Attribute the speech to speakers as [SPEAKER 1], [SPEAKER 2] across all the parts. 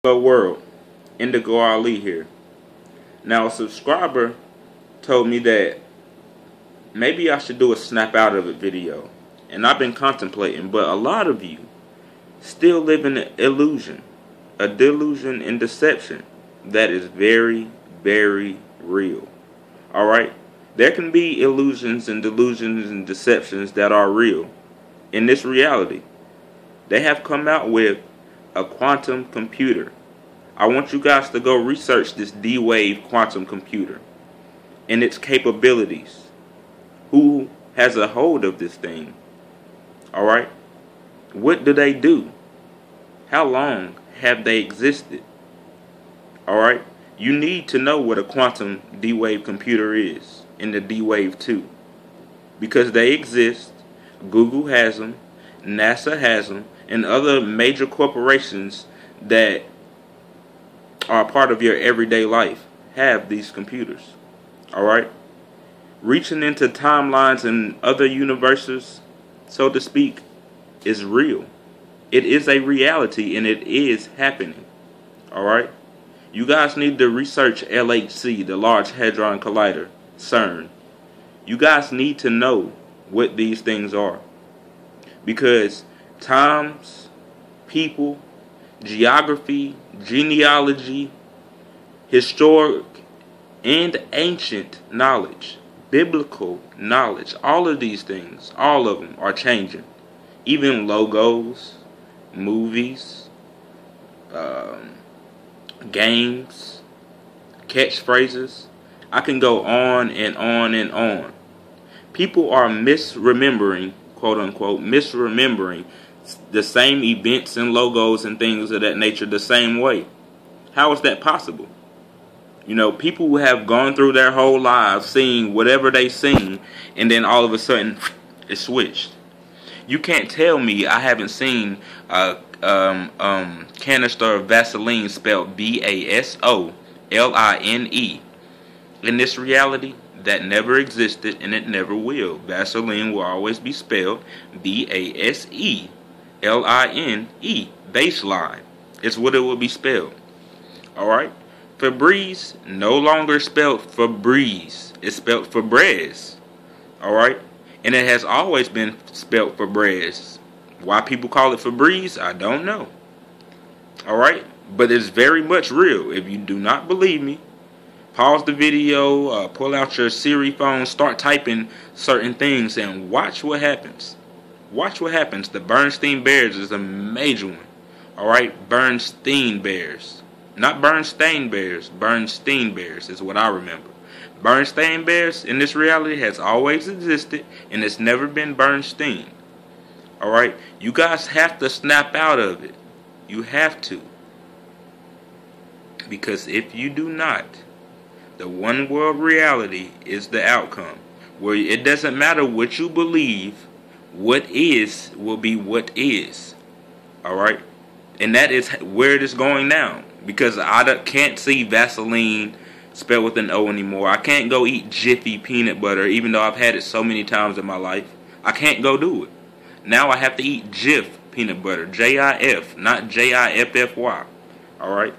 [SPEAKER 1] Hello world, Indigo Ali here. Now a subscriber told me that maybe I should do a snap out of it video, and I've been contemplating, but a lot of you still live in an illusion, a delusion and deception that is very, very real. Alright? There can be illusions and delusions and deceptions that are real in this reality. They have come out with a quantum computer. I want you guys to go research this D-Wave quantum computer and its capabilities. Who has a hold of this thing? Alright? What do they do? How long have they existed? Alright? You need to know what a quantum D-Wave computer is and the d-waveQ, because they exist. Google has them, NASA has them, and other major corporations that are a part of your everyday life have these computers. Alright? Reaching into timelines and other universes, so to speak, is real. It is a reality and it is happening. Alright? You guys need to research LHC, the Large Hadron Collider, CERN. You guys need to know what these things are, because times, people, geography, genealogy, historic and ancient knowledge, biblical knowledge, all of these things, all of them are changing. Even logos, movies, games, catchphrases. I can go on and on and on. People are misremembering, quote unquote, misremembering the same events and logos and things of that nature the same way. How is that possible? You know, people who have gone through their whole lives seeing whatever they seen, and then all of a sudden it switched. You can't tell me I haven't seen a canister of Vaseline spelled V-A-S-O-L-I-N-E. In this reality, that never existed and it never will. Vaseline will always be spelled V-A-S-E-L-I-N-E. Baseline. It's what it will be spelled. Alright? FEBREEZE no longer spelled FEBREEZE. It's spelled FEBREEZE. Alright? And it has always been spelled FEBREEZE. Why people call it FEBREEZE, I don't know. Alright? But it's very much real. If you do not believe me, pause the video, pull out your Siri phone, start typing certain things, and watch what happens. Watch what happens. The Bernstein Bears is a major one. Alright? Bernstein Bears. Not Bernstein Bears. Bernstein Bears is what I remember. Bernstein Bears in this reality has always existed, and it's never been Bernstein. Alright? You guys have to snap out of it. You have to. Because if you do not, the one world reality is the outcome, where it doesn't matter what you believe, what is will be what is. Alright? And that is where it is going now, because I can't see Vaseline spelled with an O anymore. I can't go eat Jiffy peanut butter, even though I've had it so many times in my life. I can't go do it. Now I have to eat Jif peanut butter, J-I-F, not J-I-F-F-Y. Alright?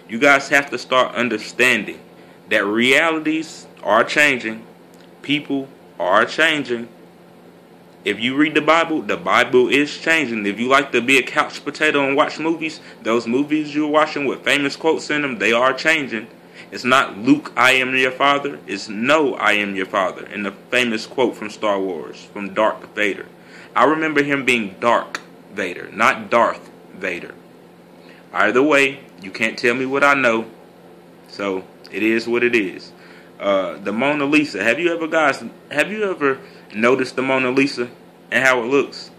[SPEAKER 1] You guys have to start understanding that realities are changing. People are changing. If you read the Bible is changing. If you like to be a couch potato and watch movies, those movies you're watching with famous quotes in them, they are changing. It's not Luke, I am your father. It's no, I am your father. In the famous quote from Star Wars, from Darth Vader. I remember him being Dark Vader, not Darth Vader. Either way, you can't tell me what I know. So it is what it is. The Mona Lisa. Have you ever noticed the Mona Lisa and how it looks?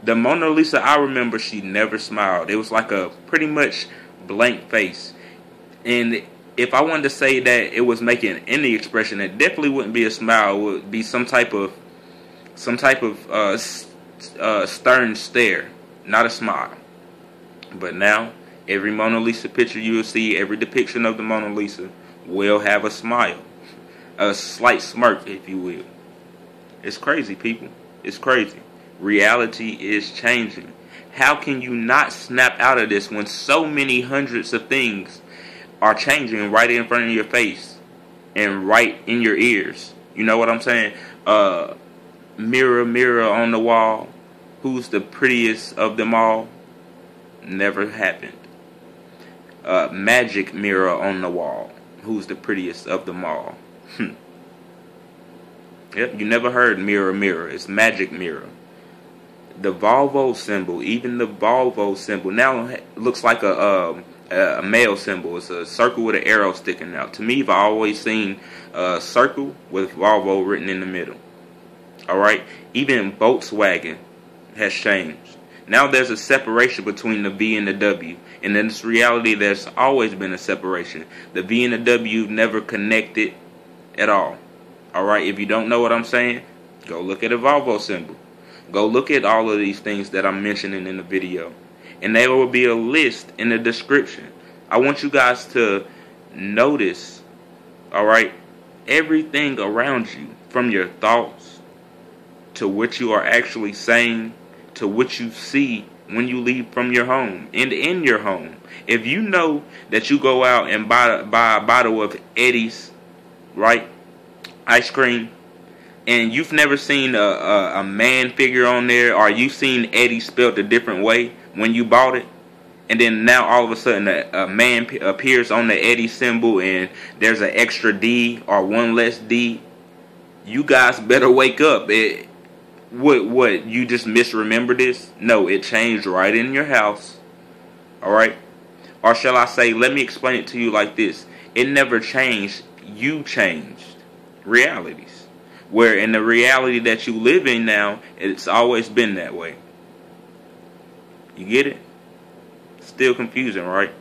[SPEAKER 1] The Mona Lisa, I remember, she never smiled. It was like a pretty much blank face. And if I wanted to say that it was making any expression, it definitely wouldn't be a smile. It would be some type of stern stare, not a smile. But now, every Mona Lisa picture you will see, every depiction of the Mona Lisa will have a smile. A slight smirk, if you will. It's crazy, people. It's crazy. Reality is changing. How can you not snap out of this when so many hundreds of things are changing right in front of your face and right in your ears? You know what I'm saying? Mirror, mirror on the wall, who's the prettiest of them all? Never happened. Magic mirror on the wall, who's the prettiest of them all? Yep, you never heard mirror, mirror. It's magic mirror. The VOLVO symbol, even the VOLVO symbol now looks like a male symbol. It's a circle with an arrow sticking out. To me, I've always seen a circle with VOLVO written in the middle. Alright? Even Volkswagen has changed. Now there's a separation between the V and the W. And in this reality, there's always been a separation. The V and the W never connected at all. Alright? If you don't know what I'm saying, go look at a VOLVO symbol. Go look at all of these things that I'm mentioning in the video. And there will be a list in the description. I want you guys to notice, alright, everything around you, from your thoughts to what you are actually saying to what you see when you leave from your home and in your home. If you know that you go out and buy a bottle of EDDY'S, right, ice cream, and you've never seen a man figure on there, or you've seen Eddie spelled a different way when you bought it, and then now all of a sudden a man appears on the Eddie symbol and there's an extra D or one less D, you guys better wake up. What, you just misremember this? No, it changed right in your house. Alright? Or shall I say, let me explain it to you like this. It never changed. You changed realities. Where in the reality that you live in now, it's always been that way. You get it? Still confusing, right?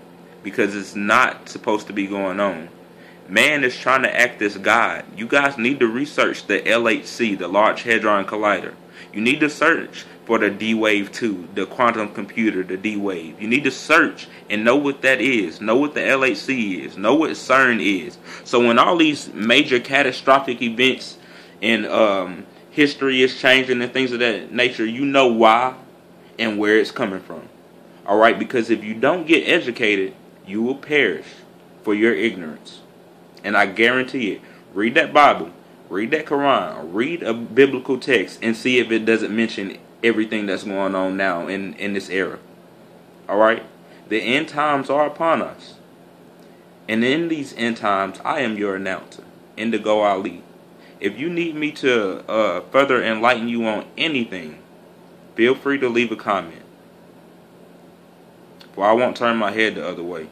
[SPEAKER 1] Because it's not supposed to be going on. Man is trying to act as God. You guys need to research the LHC, the Large Hadron Collider. You need to search for the d-waveQ, the quantum computer, the D-wave. You need to search and know what that is. Know what the LHC is. Know what CERN is. So when all these major catastrophic events and history is changing and things of that nature, you know why and where it's coming from. Alright, because if you don't get educated, you will perish for your ignorance. And I guarantee it. Read that Bible, read that Quran, read a biblical text, and see if it doesn't mention everything that's going on now in this era. Alright? The end times are upon us. And in these end times, I am your announcer, Indigo Ali. If you need me to further enlighten you on anything, feel free to leave a comment. For I won't turn my head the other way.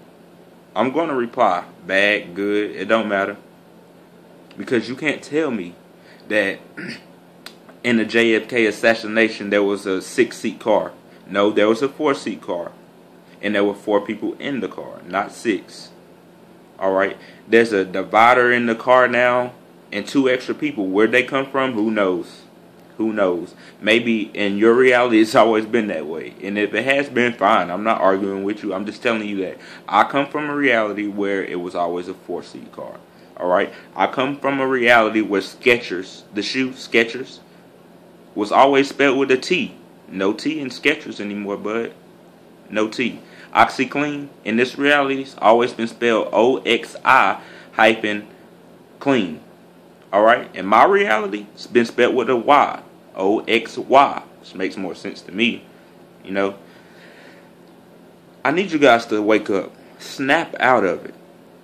[SPEAKER 1] I'm going to reply. Bad, good, it don't matter. Because you can't tell me that in the JFK assassination there was a 6-seat car. No, there was a 4-seat car. And there were 4 people in the car, not 6. Alright? There's a divider in the car now. And 2 extra people. Where'd they come from? Who knows? Who knows? Maybe in your reality it's always been that way. And if it has been, fine. I'm not arguing with you. I'm just telling you that. I come from a reality where it was always a 4-seat car. Alright? I come from a reality where Skechers, the shoe Skechers, was always spelled with a T. No T in Skechers anymore, bud. No T. OXY-CLEAN in this reality has always been spelled OXY-CLEAN. Alright, in my reality, it's been spelled with a Y. OXY, which makes more sense to me. You know, I need you guys to wake up. Snap out of it.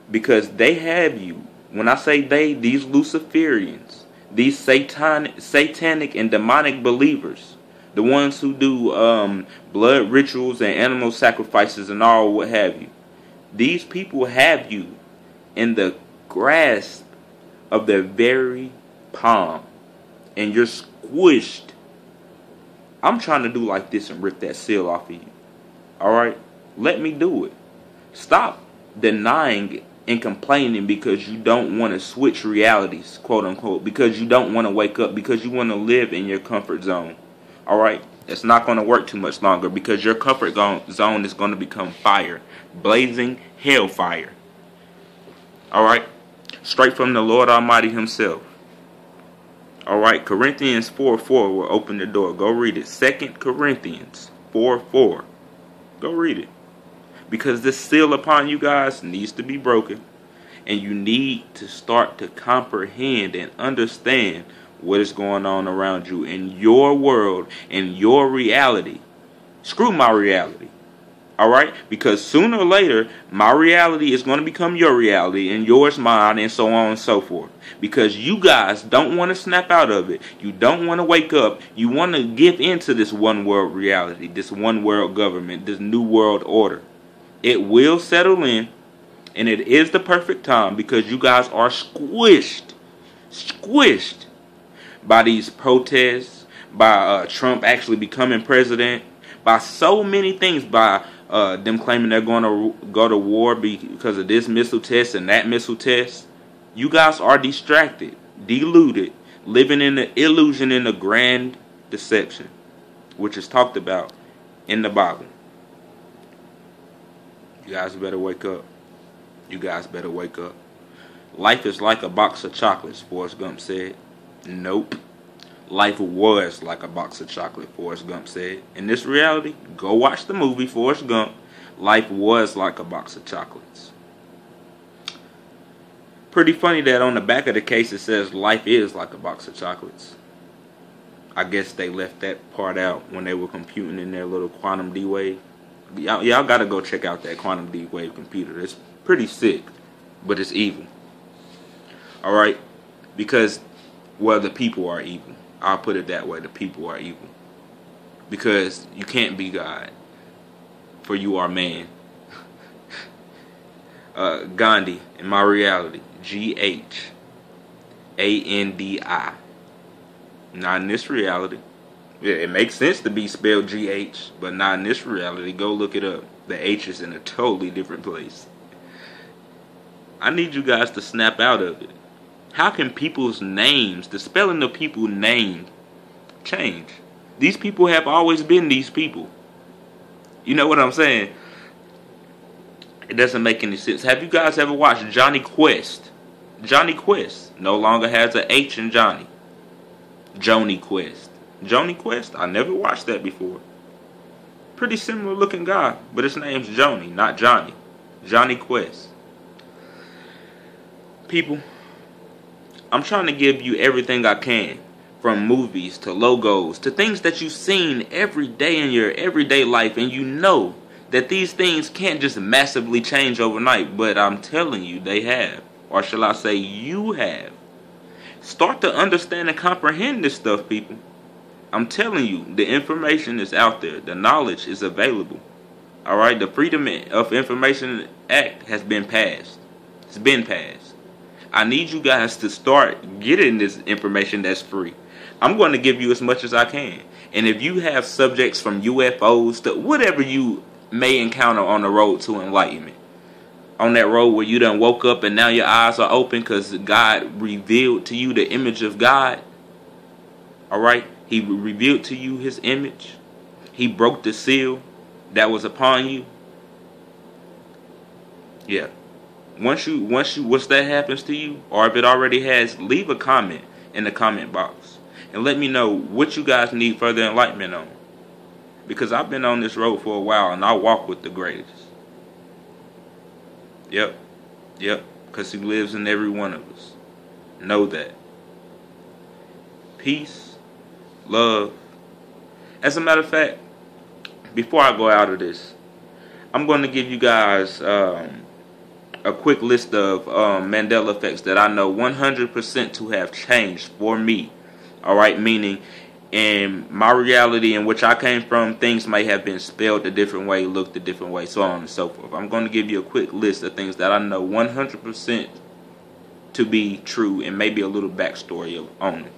[SPEAKER 1] Because they have you. When I say they, these Luciferians, these satanic and demonic believers, the ones who do blood rituals and animal sacrifices and all what have you, these people have you in the grasp of their very palm, and you're squished. I'm trying to do like this and rip that seal off of you. Alright? Let me do it. Stop denying and complaining because you don't want to switch realities, quote unquote, because you don't want to wake up, because you want to live in your comfort zone. Alright? It's not going to work too much longer, because your comfort zone is going to become fire. Blazing hellfire. Alright? Straight from the Lord Almighty himself. Alright, Corinthians 4:4 will open the door. Go read it. 2 Corinthians 444. Go read it. Because this seal upon you guys needs to be broken. And you need to start to comprehend and understand what is going on around you in your world, in your reality. Screw my reality. Alright? Because sooner or later, my reality is going to become your reality, and yours mine, and so on and so forth. Because you guys don't want to snap out of it. You don't want to wake up. You want to give into this one world reality, this one world government, this new world order. It will settle in, and it is the perfect time, because you guys are squished by these protests, by Trump actually becoming president, by so many things, by them claiming they're going to go to war because of this missile test and that missile test. You guys are distracted, deluded, living in the illusion, in the grand deception, which is talked about in the Bible. You guys better wake up. You guys better wake up. Life is like a box of chocolates, Forrest Gump said. Nope. Life was like a box of chocolate, Forrest Gump said. In this reality, go watch the movie Forrest Gump. Life was like a box of chocolates. Pretty funny that on the back of the case it says life is like a box of chocolates. I guess they left that part out when they were computing in their little quantum D-wave. Y'all gotta go check out that quantum D-wave computer. It's pretty sick, but it's evil. Alright? Because, well, the people are evil. I'll put it that way. The people are evil. Because you can't be God, for you are man. Gandhi, in my reality, G-H-A-N-D-I. Not in this reality. Yeah, it makes sense to be spelled G-H, but not in this reality. Go look it up. The H is in a totally different place. I need you guys to snap out of it. How can people's names, the spelling of people's names, change? These people have always been these people. You know what I'm saying? It doesn't make any sense. Have you guys ever watched Johnny Quest? Johnny Quest no longer has an H in Johnny. Joni Quest. Joni Quest? I never watched that before. Pretty similar looking guy, but his name's Joni, not Johnny. Johnny Quest. People, I'm trying to give you everything I can, from movies to logos to things that you've seen every day in your everyday life, and you know that these things can't just massively change overnight, but I'm telling you they have, or shall I say you have. Start to understand and comprehend this stuff, people. I'm telling you, the information is out there, the knowledge is available. Alright, the Freedom of Information Act has been passed. It's been passed. I need you guys to start getting this information that's free. I'm going to give you as much as I can. And if you have subjects from UFOs to whatever you may encounter on the road to enlightenment, on that road where you done woke up and now your eyes are open because God revealed to you the image of God. Alright? He revealed to you his image. He broke the seal that was upon you. Yeah. Once that happens to you, or if it already has, leave a comment in the comment box and let me know what you guys need further enlightenment on. Because I've been on this road for a while and I walk with the greatest. Yep. Because he lives in every one of us. Know that. Peace, love. As a matter of fact, before I go out of this, I'm going to give you guys a quick list of Mandela effects that I know 100% to have changed for me. Alright, meaning in my reality in which I came from, things may have been spelled a different way, looked a different way, so on and so forth. I'm going to give you a quick list of things that I know 100% to be true and maybe a little backstory on it.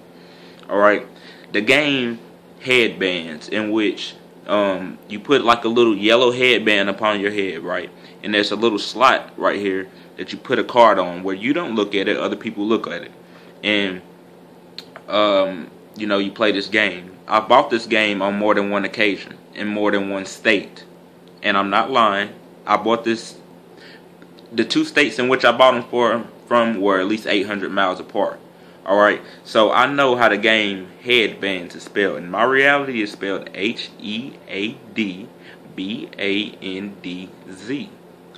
[SPEAKER 1] Alright, the game Headbands, in which you put like a little yellow headband upon your head, right? And there's a little slot right here that you put a card on where you don't look at it, other people look at it. And you know, you play this game. I bought this game on more than one occasion in more than one state, and I'm not lying. I bought this. The two states in which I bought them from were at least 800 miles apart. Alright, so I know how the game Headbands is spelled. In my reality, it's spelled Headbandz.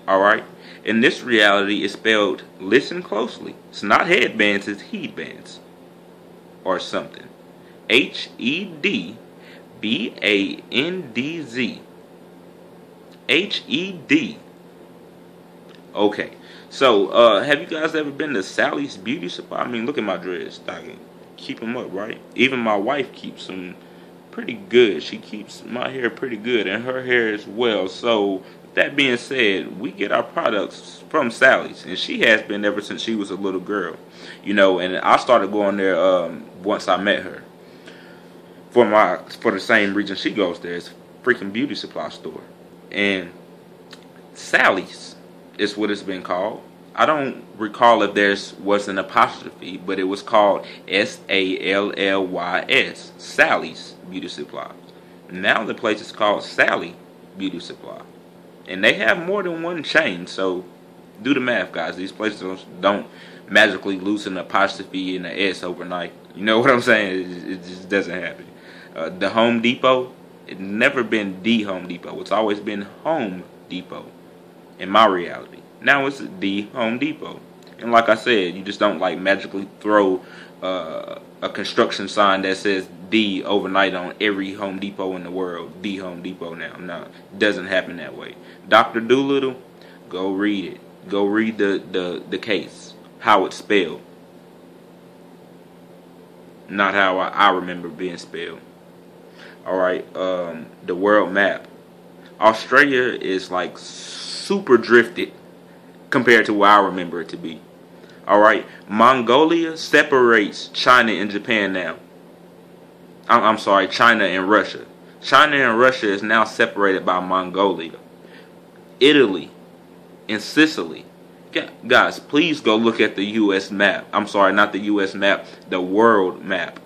[SPEAKER 1] Alright, in this reality, it's spelled, listen closely, it's not headbands, it's headbands. Or something. HEDBANDZ. HED. Okay. So, have you guys ever been to Sally's Beauty Supply? I mean, look at my dreads. I can keep them up, right? Even my wife keeps them pretty good. She keeps my hair pretty good, and her hair as well. So, that being said, we get our products from Sally's, and she has been ever since she was a little girl. You know, and I started going there once I met her. For the same reason she goes there. It's a freaking beauty supply store. And Sally's is what it's been called. I don't recall if there was an apostrophe, but it was called SALLYS, Sally's Beauty Supply. Now the place is called Sally Beauty Supply, and they have more than one chain. So do the math, guys. These places don't magically lose an apostrophe and an S overnight. You know what I'm saying? It just doesn't happen. The Home Depot, it's never been the Home Depot. It's always been Home Depot. In my reality, now it's the Home Depot, and like I said, you just don't like magically throw a construction sign that says "D" overnight on every Home Depot in the world. The Home Depot now. No, it doesn't happen that way. Dr. Doolittle, go read it. Go read the case, how it's spelled, not how I remember being spelled. All right, the world map. Australia is like super drifted compared to where I remember it to be. Alright, Mongolia separates China and Japan now. I'm sorry, China and Russia. China and Russia is now separated by Mongolia. Italy and Sicily. Guys, please go look at the U.S. map. I'm sorry, not the U.S. map, the world map.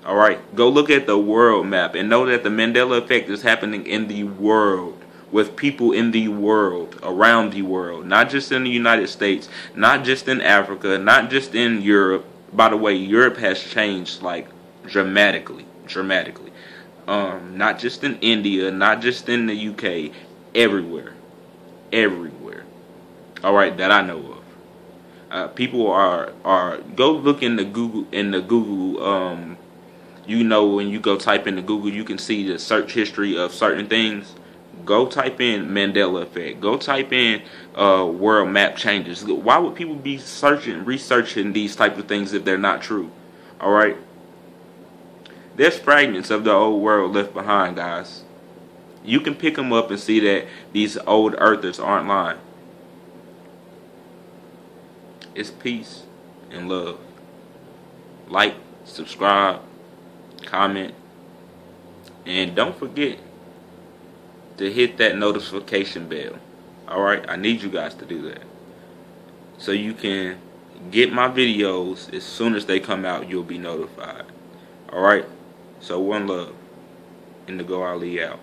[SPEAKER 1] Alright, go look at the world map and know that the Mandela effect is happening in the world. With people in the world, around the world, not just in the United States, not just in Africa, not just in Europe. By the way, Europe has changed like dramatically. Not just in India, not just in the UK, everywhere. All right, that I know of. People are go look in the Google you know, when you go type into Google, you can see the search history of certain things. Go type in Mandela effect. Go type in world map changes. Why would people be researching these types of things if they're not true? Alright? There's fragments of the old world left behind, guys. You can pick them up and see that these old earthers aren't lying. It's peace and love. Like, subscribe, comment, and don't forget to hit that notification bell. Alright, I need you guys to do that, so you can get my videos as soon as they come out. You'll be notified. Alright, so one love. Indigo Ali out.